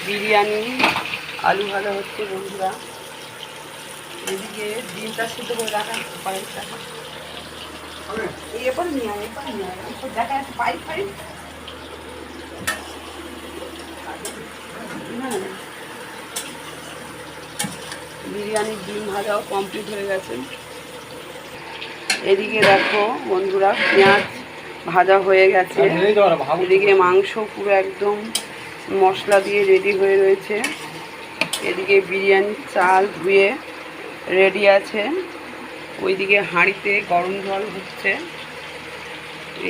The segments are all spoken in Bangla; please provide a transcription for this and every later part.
বিরিয়ানি আলু ভাজা হচ্ছে বন্ধুরা। এদিকে ডিমটা সিদ্ধ করে রাখা পাইপ রাখা এরপর নিয়ে আয় দেখা যাচ্ছে পাইপ ফাইপ বিরিয়ানির ডিম ভাজাও কমপ্লিট হয়ে গেছে। এদিকে দেখো বন্ধুরা পেঁয়াজ ভাজা হয়ে গেছে। এদিকে মাংস পুরো একদম মশলা দিয়ে রেডি হয়ে রয়েছে। এদিকে বিরিয়ানির চাল ধুয়ে রেডি আছে। ওইদিকে হাঁড়িতে গরম জল হচ্ছে।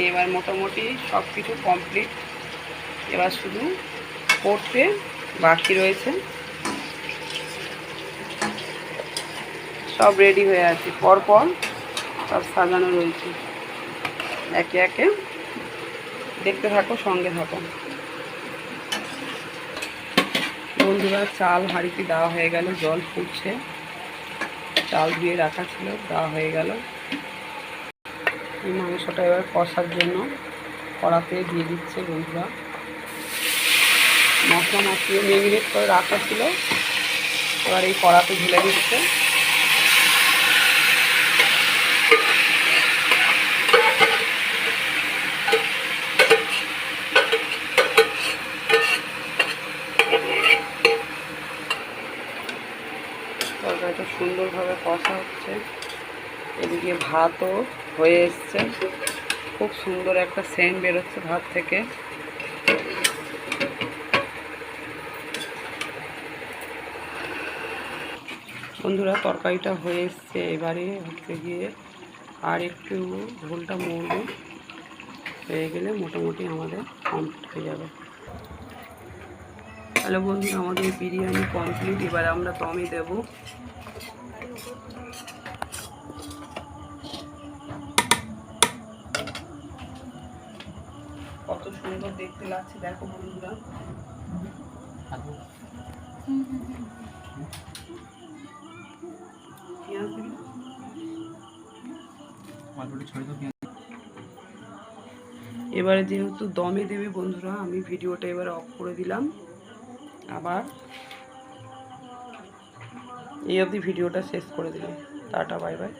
এবার মোটামুটি সব কিছু কমপ্লিট, এবার শুধু করতে বাকি রয়েছে। সব রেডি হয়ে আছে, পরপর সব সাজানো রয়েছে। একে একে দেখতে থাকো, সঙ্গে থাকো বন্ধুরা। চাল হাঁড়িতে দেওয়া হয়ে গেল, জল ফুটছে, চাল ধুয়ে রাখা ছিল, দেওয়া হয়ে গেল। এই মাংসটা এবার কষার জন্য কড়াতে দিয়ে দিচ্ছে বন্ধুরা। মশলা মাখিয়ে ম্যারিনেট করে রাখা ছিল, এবার এই কড়াতে ঢেলে দিচ্ছে। তরকারিটা সুন্দরভাবে কষা হচ্ছে। এদিকে ভাতও হয়ে এসছে, খুব সুন্দর একটা সেন্ট বেরোচ্ছে ভাত থেকে। বন্ধুরা তরকারিটা হয়ে এসছে, এবারে হচ্ছে গিয়ে আর একটু ঝোলটা মরবে, হয়ে গেলে মোটামুটি আমাদের কমপ্লিট হয়ে যাবে। হ্যালো বন্ধুরা, আমাদের বিরিয়ানি কমপ্লিট। এবার আমরা দমে দেব। কত সুন্দর দেখতে লাগছে দেখো বন্ধুরা। এবারে যেহেতু দমে দেবে বন্ধুরা, আমি ভিডিওটা এবার অফ করে দিলাম। আবার এই অবধি ভিডিওটা শেষ করে দিলাম। Tata, bye bye.